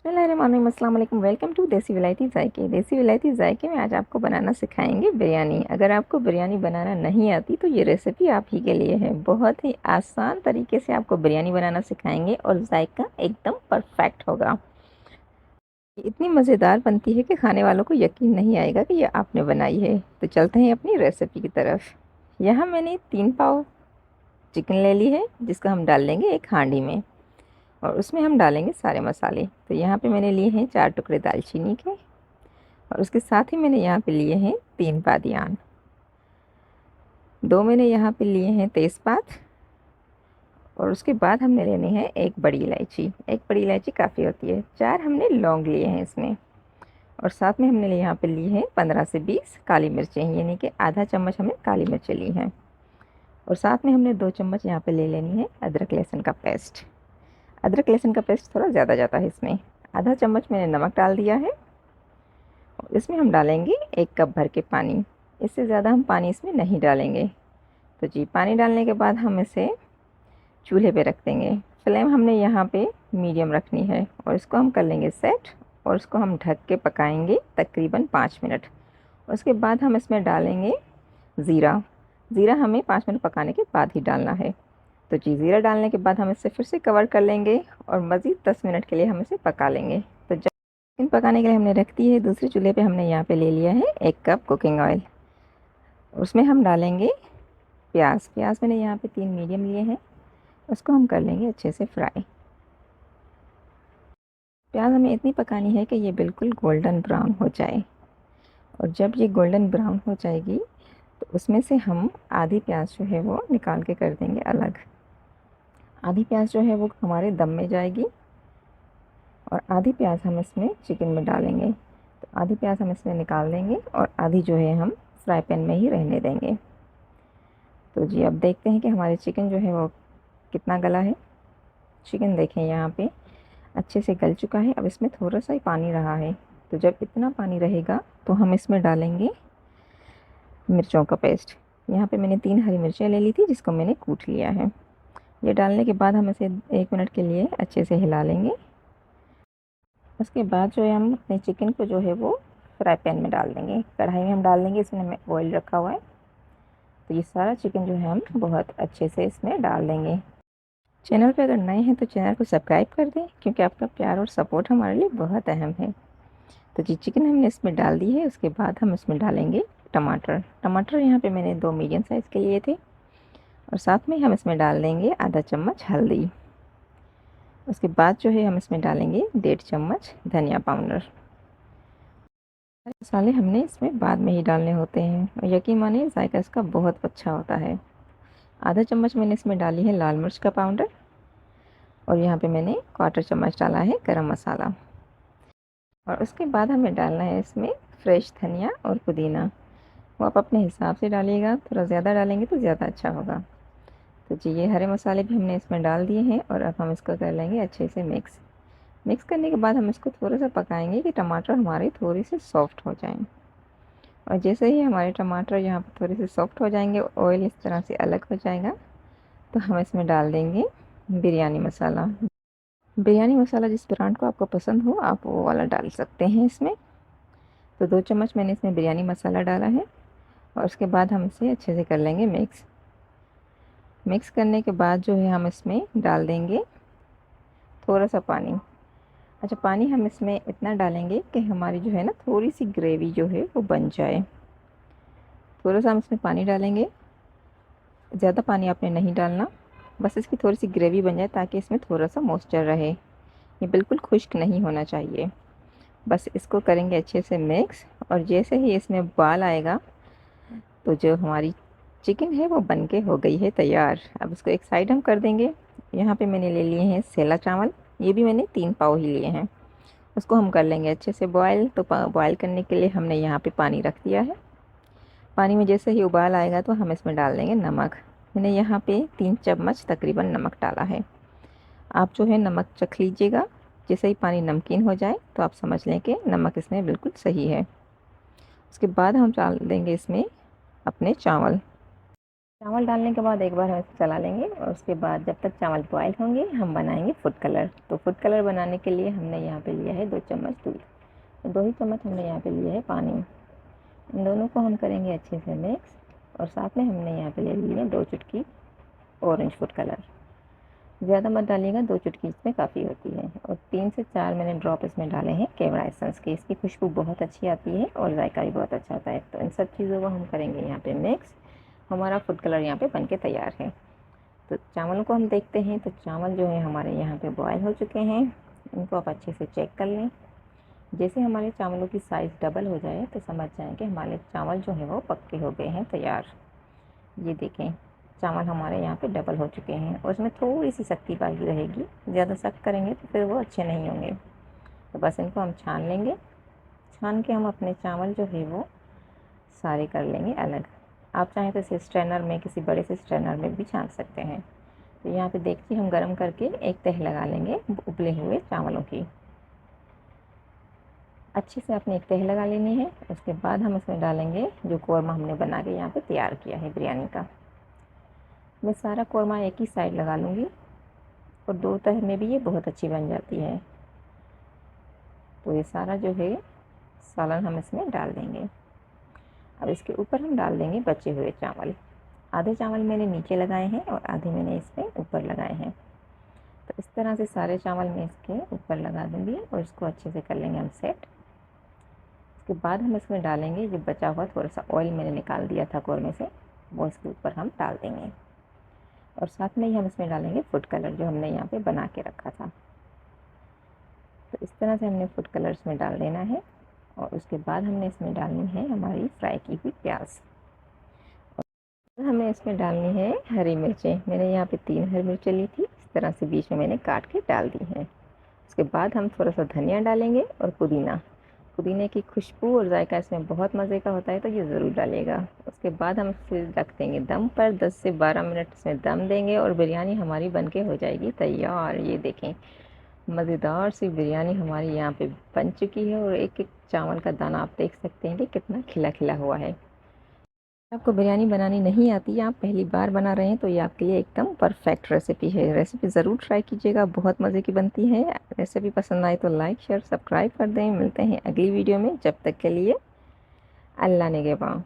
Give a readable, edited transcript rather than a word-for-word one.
अस्सलाम वालेकुम। Welcome to देसी विलायती जायके। देसी विलायती जायके में आज आपको बनाना सिखाएंगे बिरयानी। अगर आपको बिरयानी बनाना नहीं आती तो ये रेसिपी आप ही के लिए है। बहुत ही आसान तरीके से आपको बिरयानी बनाना सिखाएंगे और जायका एकदम परफेक्ट होगा। ये इतनी मज़ेदार बनती है कि खाने वालों को यकीन नहीं आएगा कि ये आपने बनाई है। तो चलते हैं अपनी रेसिपी की तरफ। यहाँ मैंने 3 पाव चिकन ले ली है, जिसको हम डाल लेंगे एक हांडी में और उसमें हम डालेंगे सारे मसाले। तो यहाँ पे मैंने लिए हैं 4 टुकड़े दालचीनी के और उसके साथ ही मैंने यहाँ पे लिए हैं 3 बादियान, 2 मैंने यहाँ पे लिए हैं तेज़पात और उसके बाद हमने लेनी है एक बड़ी इलायची। एक बड़ी इलायची काफ़ी होती है। 4 हमने लौंग लिए हैं इसमें और साथ में हमने यहाँ पे ली है 15 से 20 काली मिर्चें, यानी कि आधा चम्मच हमने काली मिर्चें ली हैं और साथ में हमने 2 चम्मच यहाँ पे ले लेनी है अदरक लहसुन का पेस्ट। अदरक लहसुन का पेस्ट थोड़ा ज़्यादा जाता है इसमें। आधा चम्मच मैंने नमक डाल दिया है और इसमें हम डालेंगे 1 कप भर के पानी। इससे ज़्यादा हम पानी इसमें नहीं डालेंगे। तो जी, पानी डालने के बाद हम इसे चूल्हे पे रख देंगे। फ्लेम हमने यहाँ पे मीडियम रखनी है और इसको हम कर लेंगे सेट और इसको हम ढक के पकाएंगे तकरीबन 5 मिनट। उसके बाद हम इसमें डालेंगे ज़ीरा। ज़ीरा हमें 5 मिनट पकाने के बाद ही डालना है। तो जी, ज़ीरा डालने के बाद हम इसे फिर से कवर कर लेंगे और मज़ीद 10 मिनट के लिए हम इसे पका लेंगे। तो जब चिकन पकाने के लिए हमने रख दी है, दूसरे चूल्हे पे हमने यहाँ पे ले लिया है 1 कप कुकिंग ऑयल। उसमें हम डालेंगे प्याज। प्याज मैंने यहाँ पे 3 मीडियम लिए हैं, उसको हम कर लेंगे अच्छे से फ्राई। प्याज हमें इतनी पकानी है कि ये बिल्कुल गोल्डन ब्राउन हो जाए और जब ये गोल्डन ब्राउन हो जाएगी तो उसमें से हम आधी प्याज जो है वो निकाल के कर देंगे अलग। आधी प्याज जो है वो हमारे दम में जाएगी और आधी प्याज हम इसमें चिकन में डालेंगे। तो आधी प्याज हम इसमें निकाल देंगे और आधी जो है हम फ्राई पैन में ही रहने देंगे। तो जी, अब देखते हैं कि हमारे चिकन जो है वो कितना गला है। चिकन देखें यहाँ पे अच्छे से गल चुका है। अब इसमें थोड़ा सा ही पानी रहा है। तो जब इतना पानी रहेगा तो हम इसमें डालेंगे मिर्चों का पेस्ट। यहाँ पे मैंने 3 हरी मिर्चें ले ली थी, जिसको मैंने कूट लिया है। ये डालने के बाद हम इसे 1 मिनट के लिए अच्छे से हिला लेंगे। उसके बाद जो है हम अपने चिकन को जो है वो फ्राई पैन में डाल देंगे। कढ़ाई में हम डाल देंगे, इसमें हमें ऑयल रखा हुआ है। तो ये सारा चिकन जो है हम बहुत अच्छे से इसमें डाल देंगे। चैनल पे अगर नए हैं तो चैनल को सब्सक्राइब कर दें, क्योंकि आपका प्यार और सपोर्ट हमारे लिए बहुत अहम है। तो जी, चिकन हमने इसमें डाल दी है। उसके बाद हम इसमें डालेंगे टमाटर। टमाटर यहाँ पे मैंने 2 मीडियम साइज़ के लिए थे और साथ में हम इसमें डाल देंगे आधा चम्मच हल्दी। उसके बाद जो है हम इसमें डालेंगे 1.5 चम्मच धनिया पाउडर। मसाले हमने इसमें बाद में ही डालने होते हैं और यकीन मानिए जायका इसका बहुत अच्छा होता है। आधा चम्मच मैंने इसमें डाली है लाल मिर्च का पाउडर और यहाँ पे मैंने 1/4 चम्मच डाला है गरम मसाला। और उसके बाद हमें डालना है इसमें फ्रेश धनिया और पुदीना। वो आप अपने हिसाब से डालिएगा, थोड़ा ज़्यादा डालेंगे तो ज़्यादा अच्छा होगा। तो जी, ये हरे मसाले भी हमने इसमें डाल दिए हैं और अब हम इसको कर लेंगे अच्छे से मिक्स। मिक्स करने के बाद हम इसको थोड़ा सा पकाएंगे कि टमाटर हमारे थोड़ी सी सॉफ्ट हो जाएं। और जैसे ही हमारे टमाटर यहाँ पर थोड़े से सॉफ्ट हो जाएंगे, ऑयल इस तरह से अलग हो जाएगा, तो हम इसमें डाल देंगे बिरयानी मसाला। बिरयानी मसाला जिस ब्रांड को आपको पसंद हो आप वो वाला डाल सकते हैं इसमें। तो 2 चम्मच मैंने इसमें बिरयानी मसाला डाला है और उसके बाद हम इसे अच्छे से कर लेंगे मिक्स। मिक्स करने के बाद जो है हम इसमें डाल देंगे थोड़ा सा पानी। अच्छा, पानी हम इसमें इतना डालेंगे कि हमारी जो है ना थोड़ी सी ग्रेवी जो है वो बन जाए। थोड़ा सा हम इसमें पानी डालेंगे, ज़्यादा पानी आपने नहीं डालना, बस इसकी थोड़ी सी ग्रेवी बन जाए ताकि इसमें थोड़ा सा मॉइस्चर रहे। ये बिल्कुल खुश्क नहीं होना चाहिए। बस इसको करेंगे अच्छे से मिक्स और जैसे ही इसमें उबाल आएगा तो जो हमारी चिकन है वो बन के हो गई है तैयार। अब इसको एक साइड हम कर देंगे। यहाँ पे मैंने ले लिए हैं सेला चावल, ये भी मैंने 3 पाव ही लिए हैं। उसको हम कर लेंगे अच्छे से बॉयल। तो बॉयल करने के लिए हमने यहाँ पे पानी रख दिया है। पानी में जैसे ही उबाल आएगा तो हम इसमें डाल देंगे नमक। मैंने यहाँ पे 3 चम्मच तकरीबन नमक डाला है। आप जो है नमक चख लीजिएगा। जैसे ही पानी नमकीन हो जाए तो आप समझ लें कि नमक इसमें बिल्कुल सही है। उसके बाद हम डाल देंगे इसमें अपने चावल। चावल डालने के बाद एक बार हम इसे चला लेंगे और उसके बाद जब तक चावल बॉयल होंगे हम बनाएंगे फूड कलर। तो फूड कलर बनाने के लिए हमने यहाँ पे लिया है 2 चम्मच दूध, 2 ही चम्मच हमने यहाँ पे लिया है पानी। इन दोनों को हम करेंगे अच्छे से मिक्स और साथ में हमने यहाँ पे ले लिए 2 चुटकी ऑरेंज फूड कलर। ज़्यादा मत डालिएगा, 2 चुटकी इसमें काफ़ी होती है। और 3 से 4 मैंने ड्रॉप इसमें डाले हैं कैमरा एसेंस के। इसकी खुशबू बहुत अच्छी आती है और जायका भी बहुत अच्छा आता है। तो इन सब चीज़ों को हम करेंगे यहाँ पे मिक्स। हमारा फूड कलर यहाँ पे बन के तैयार है। तो चावलों को हम देखते हैं, तो चावल जो है हमारे यहाँ पे बॉयल हो चुके हैं। इनको आप अच्छे से चेक कर लें। जैसे हमारे चावलों की साइज़ डबल हो जाए तो समझ जाएं कि हमारे चावल जो है वो पक्के हो गए हैं, तैयार। ये देखें, चावल हमारे यहाँ पे डबल हो चुके हैं और इसमें थोड़ी सी सख्ती बाकी रहेगी। ज़्यादा सख्त करेंगे तो फिर वो अच्छे नहीं होंगे। तो बस इनको हम छान लेंगे। छान के हम अपने चावल जो है वो सारे कर लेंगे अलग। आप चाहें तो इसे स्ट्रेनर में, किसी बड़े से स्ट्रेनर में भी छान सकते हैं। तो यहाँ पे देखिए हम गरम करके एक तह लगा लेंगे उबले हुए चावलों की। अच्छे से आपने एक तह लगा लेनी है। उसके बाद हम इसमें डालेंगे जो कौरमा हमने बना के यहाँ पे तैयार किया है बिरयानी का। मैं सारा कौरमा एक ही साइड लगा लूँगी और 2 तह में भी ये बहुत अच्छी बन जाती है। तो ये सारा जो है सालन हम इसमें डाल देंगे। अब इसके ऊपर हम डाल देंगे बचे हुए चावल। आधे चावल मैंने नीचे लगाए हैं और आधे मैंने इसमें ऊपर लगाए हैं। तो इस तरह से सारे चावल मैं इसके ऊपर लगा दूँगी और इसको अच्छे से कर लेंगे हम सेट। उसके बाद हम इसमें डालेंगे जो बचा हुआ थोड़ा सा ऑयल मैंने निकाल दिया था कौरमे से, वो इसके ऊपर हम डाल देंगे। और साथ में ही हम इसमें डालेंगे फूड कलर जो हमने यहाँ पे बना के रखा था। तो इस तरह से हमने फूड कलर इसमें डाल देना है। और उसके बाद हमने इसमें डालनी है हमारी फ्राई की हुई प्याज। हमें इसमें डालनी है हरी मिर्चें। मैंने यहाँ पे 3 हरी मिर्चें ली थी, इस तरह से बीच में मैंने काट के डाल दी हैं। उसके बाद हम थोड़ा सा धनिया डालेंगे और पुदीना। पुदीने की खुशबू और जायका इसमें बहुत मज़े का होता है, तो ये ज़रूर डालिएगा। उसके बाद हम फिर रख देंगे दम पर। 10 से 12 मिनट इसमें दम देंगे और बिरयानी हमारी बनके हो जाएगी तैयार। ये देखें, मज़ेदार सी बिरयानी हमारी यहाँ पे बन चुकी है और एक एक चावल का दाना आप देख सकते हैं कि कितना खिला खिला हुआ है। आपको बिरयानी बनानी नहीं आती, आप पहली बार बना रहे हैं, तो ये आपके लिए एकदम परफेक्ट रेसिपी है। रेसिपी ज़रूर ट्राई कीजिएगा, बहुत मज़े की बनती है। रेसिपी पसंद आए तो लाइक शेयर सब्सक्राइब कर दें। मिलते हैं अगली वीडियो में, जब तक के लिए अल्लाह निगहबान।